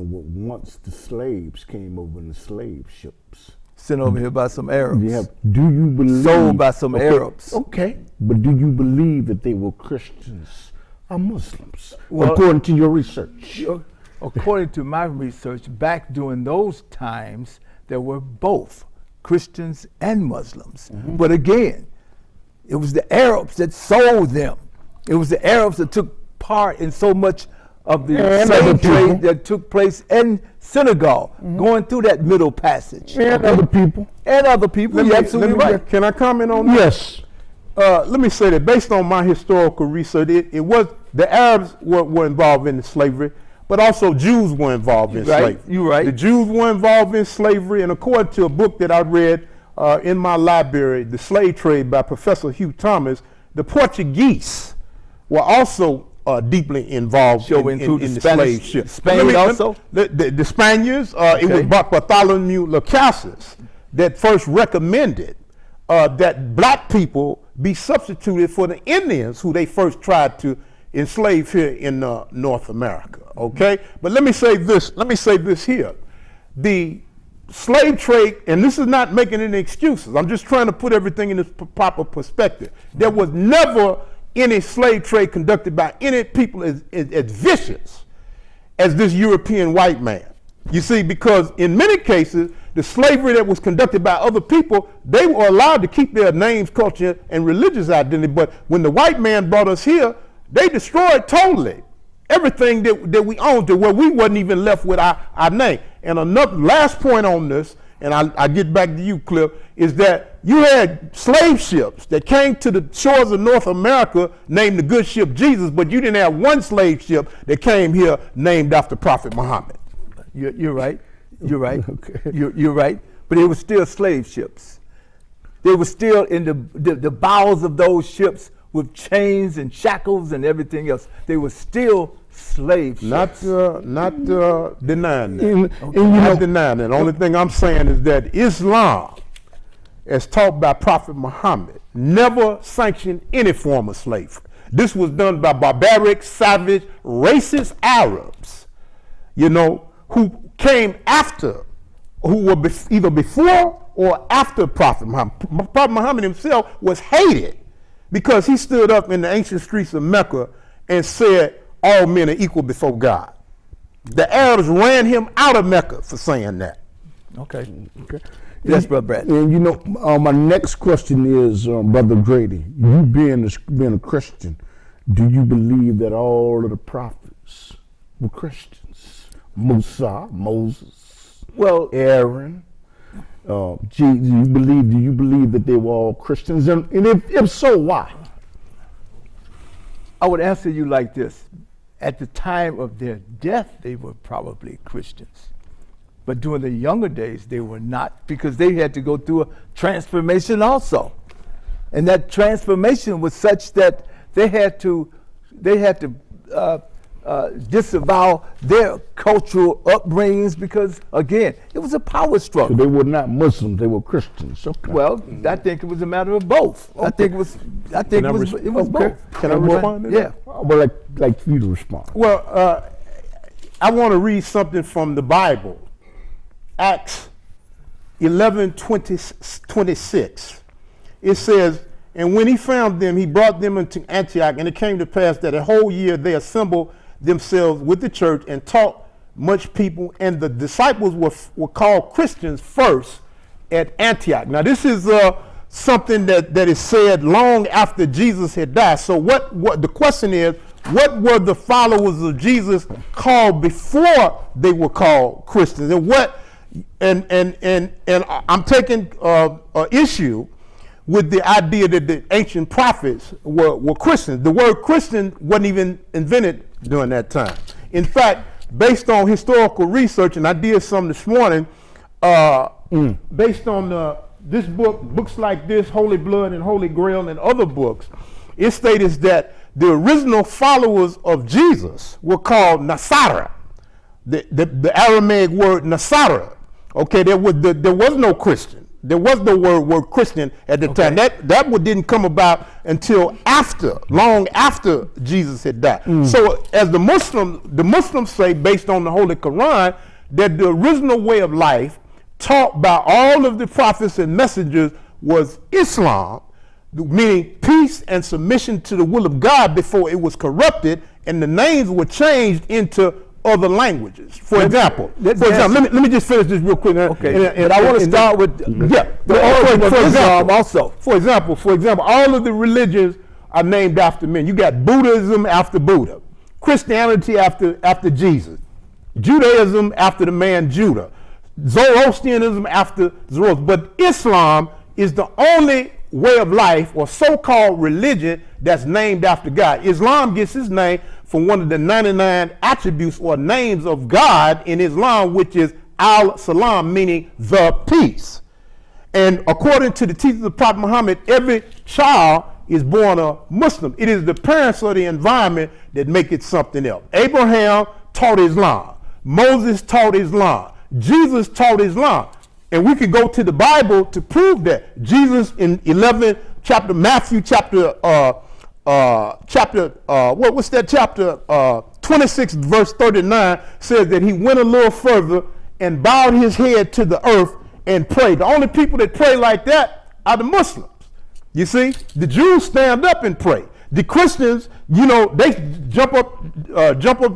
Once the slaves came over in the slave ships. Sent over here by some Arabs. Do you believe? Sold by some Arabs. Okay, but do you believe that they were Christians or Muslims, Well, according to your research? According to my research, back during those times, there were both Christians and Muslims. But again, it was the Arabs that sold them. It was the Arabs that took part in so much of the slave trade that took place in Senegal, going through that middle passage. And other people. And other people, you're absolutely right. Can I comment on that? Yes. Let me say that based on my historical research, it was the Arabs were involved in the slavery, but also Jews were involved in slavery. You're right. The Jews were involved in slavery, and according to a book that I read in my library, The Slave Trade by Professor Hugh Thomas, the Portuguese were also deeply involved in the slave ship. Spain also? The Spaniards, it was Bartholomew Las Casas that first recommended that black people be substituted for the Indians who they first tried to enslave here in North America, okay? But let me say this here. The slave trade, and this is not making any excuses, I'm just trying to put everything in its proper perspective. There was never any slave trade conducted by any people as vicious as this European white man. You see, because in many cases, the slavery that was conducted by other people, they were allowed to keep their names, culture, and religious identity. But when the white man brought us here, they destroyed totally everything that we owned to where we wasn't even left with our name. And another last point on this, and I get back to you, Cliff, is that you had slave ships that came to the shores of North America named the good ship Jesus, but you didn't have one slave ship that came here named after Prophet Muhammad. You're right. You're right. Okay. You're right. But it was still slave ships. They were still in the bowels of those ships with chains and shackles and everything else. They were still slave ships. Not denying that. And Not denying that. The only thing I'm saying is that Islam, as taught by Prophet Muhammad, never sanctioned any form of slavery. This was done by barbaric, savage, racist Arabs, who came after, who were either before or after Prophet Muhammad. Prophet Muhammad himself was hated because he stood up in the ancient streets of Mecca and said, all men are equal before God. The Arabs ran him out of Mecca for saying that. Okay. Yes, Brother Brad. And my next question is, Brother Grady, you being a Christian, do you believe that all of the prophets were Christians? Musa, Moses, Aaron, do you believe that they were all Christians? And if so, why? I would answer you like this. At the time of their death, they were probably Christians. But during the younger days, they were not, because they had to go through a transformation also. And that transformation was such that they had to disavow their cultural upbringings because, again, it was a power struggle. So they were not Muslims; they were Christians. Okay. Well, I think it was a matter of both. Okay. I think it was both. Can I respond to that? Yeah. I would like for you to respond. Well, I want to read something from the Bible, Acts 11:26. It says, "And when he found them, he brought them into Antioch, and it came to pass that a whole year they assembled themselves with the church and taught much people, and the disciples were called Christians first at Antioch." Now this is something that is said long after Jesus had died. So what the question is, what were the followers of Jesus called before they were called Christians? And I'm taking issue with the idea that the ancient prophets were Christians. The word Christian wasn't even invented during that time. In fact, based on historical research, and I did some this morning, based on this book, books like this, Holy Blood and Holy Grail and other books, it states that the original followers of Jesus were called Nasara, the Aramaic word Nasara. Okay, there was no Christian. There was no word Christian at the time. That one didn't come about until long after Jesus had died. So as the Muslims say, based on the Holy Quran, that the original way of life taught by all of the prophets and messengers was Islam, meaning peace and submission to the will of God before it was corrupted and the names were changed into other languages. For example, let me just finish this real quick. Okay. And I want to start with the origin of Islam also. For example, all of the religions are named after men. You got Buddhism after Buddha, Christianity after Jesus, Judaism after the man Judah, Zoroastrianism after Zoroaster. But Islam is the only way of life or so-called religion that's named after God. Islam gets its name from one of the 99 attributes or names of God in Islam, which is Al-Salam, meaning the peace. And according to the teachings of Prophet Muhammad, every child is born a Muslim. It is the parents or the environment that make it something else. Abraham taught Islam. Moses taught Islam. Jesus taught Islam. And we could go to the Bible to prove that. Jesus in Matthew chapter 26 verse 39 says that he went a little further and bowed his head to the earth and prayed. The only people that pray like that are the Muslims. You see, the Jews stand up and pray. The Christians, they jump up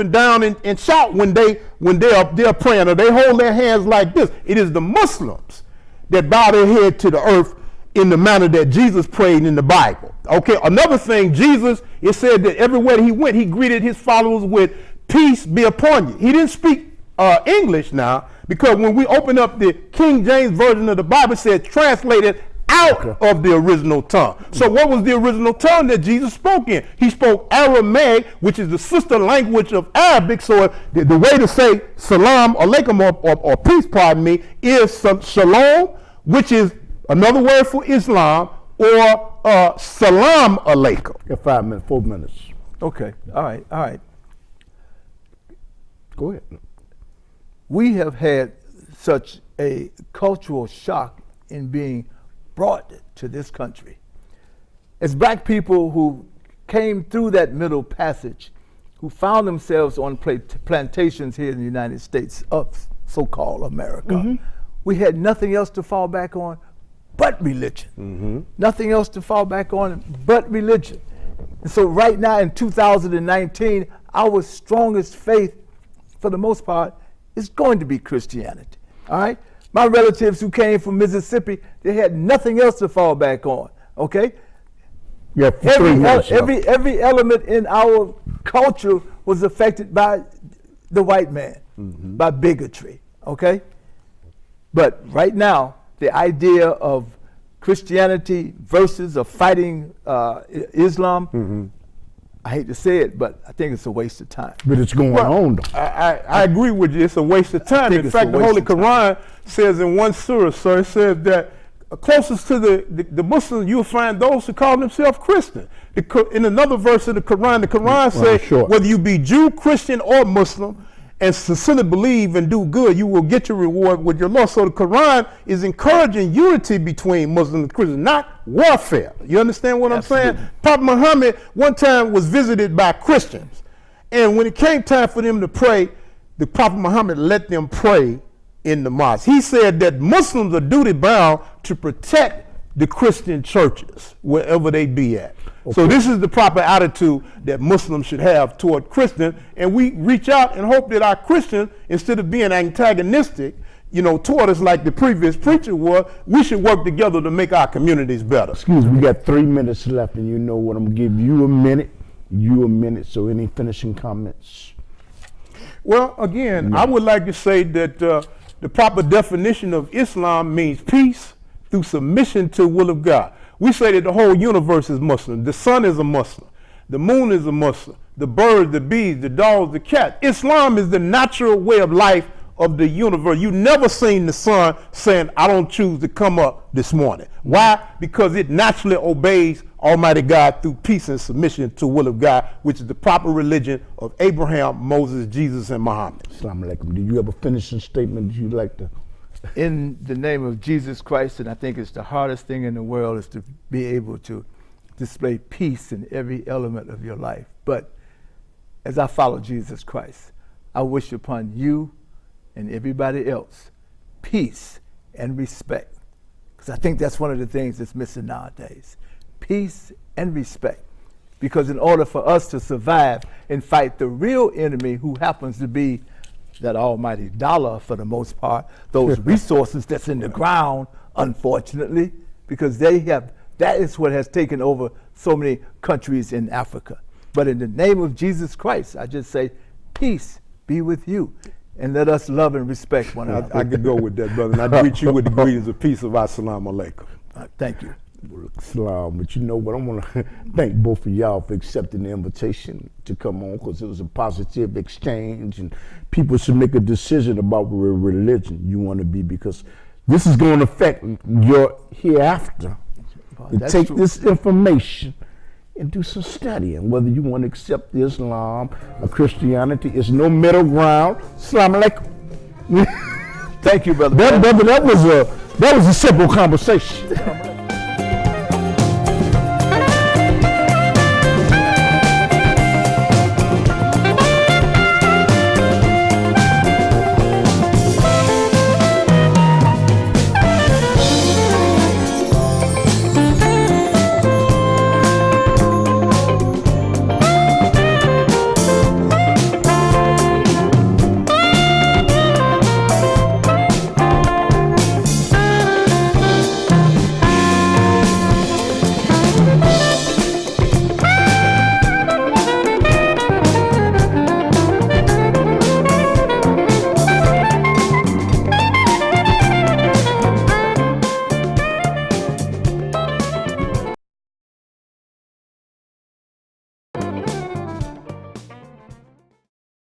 and down and shout when they're praying, or they hold their hands like this. It is the Muslims that bow their head to the earth in the manner that Jesus prayed in the Bible. Okay, another thing, Jesus, it said that everywhere he went, he greeted his followers with peace be upon you. He didn't speak English now, because when we open up the King James Version of the Bible, it said translated out of the original tongue. So what was the original tongue that Jesus spoke in? He spoke Aramaic, which is the sister language of Arabic. So the way to say salam alaikum or peace, pardon me, is shalom, which is another word for Islam, or salam alaikum. 5 minutes, 4 minutes. Okay, all right. Go ahead. We have had such a cultural shock in being brought to this country. As black people who came through that middle passage, who found themselves on plantations here in the United States of so-called America, we had nothing else to fall back on but religion. Nothing else to fall back on but religion. And so right now in 2019, our strongest faith, for the most part, is going to be Christianity. All right? My relatives who came from Mississippi, they had nothing else to fall back on. Okay? Yeah, every element in our culture was affected by the white man, by bigotry. Okay? But right now, the idea of Christianity versus fighting Islam, I hate to say it, but I think it's a waste of time. But it's going on, though. I agree with you. It's a waste of time. In fact, the Holy Quran says in one surah, sir, it says that closest to the Muslims, you'll find those who call themselves Christian. In another verse of the Quran says, whether you be Jew, Christian, or Muslim, and sincerely believe and do good, you will get your reward with your Lord. So the Quran is encouraging unity between Muslims and Christians, not warfare. You understand what I'm saying? Prophet Muhammad one time was visited by Christians. And when it came time for them to pray, the Prophet Muhammad let them pray in the mosque. He said that Muslims are duty bound to protect the Christian churches wherever they be at. Okay. So this is the proper attitude that Muslims should have toward Christians, and we reach out and hope that our Christians, instead of being antagonistic, toward us like the previous preacher was, we should work together to make our communities better. Excuse me, we got 3 minutes left, and you know what, I'm gonna give you a minute, so any finishing comments? Well, again, I would like to say that the proper definition of Islam means peace through submission to the will of God. We say that the whole universe is Muslim. The sun is a Muslim. The moon is a Muslim. The birds, the bees, the dogs, the cats. Islam is the natural way of life of the universe. You never seen the sun saying, I don't choose to come up this morning. Why? Because it naturally obeys Almighty God through peace and submission to the will of God, which is the proper religion of Abraham, Moses, Jesus, and Muhammad. Assalamu alaikum. Do you have a finishing statement you'd like to in the name of Jesus Christ, and I think it's the hardest thing in the world is to be able to display peace in every element of your life. But as I follow Jesus Christ, I wish upon you and everybody else peace and respect. Because I think that's one of the things that's missing nowadays. Peace and respect. Because in order for us to survive and fight the real enemy, who happens to be that almighty dollar for the most part, those resources that's in the ground, unfortunately, because that is what has taken over so many countries in Africa. But in the name of Jesus Christ, I just say, peace be with you. And let us love and respect one another. I could go with that, brother. And I greet you with the greetings of peace of Assalamu alaikum. Thank you. Salam. But you know what? I want to thank both of y'all for accepting the invitation to come on, because it was a positive exchange, and people should make a decision about what religion you want to be, because this is going to affect your hereafter. And take true. this information and do some studying, whether you want to accept Islam or Christianity. It's no middle ground. Assalamu alaikum. Thank you, brother. That was a simple conversation.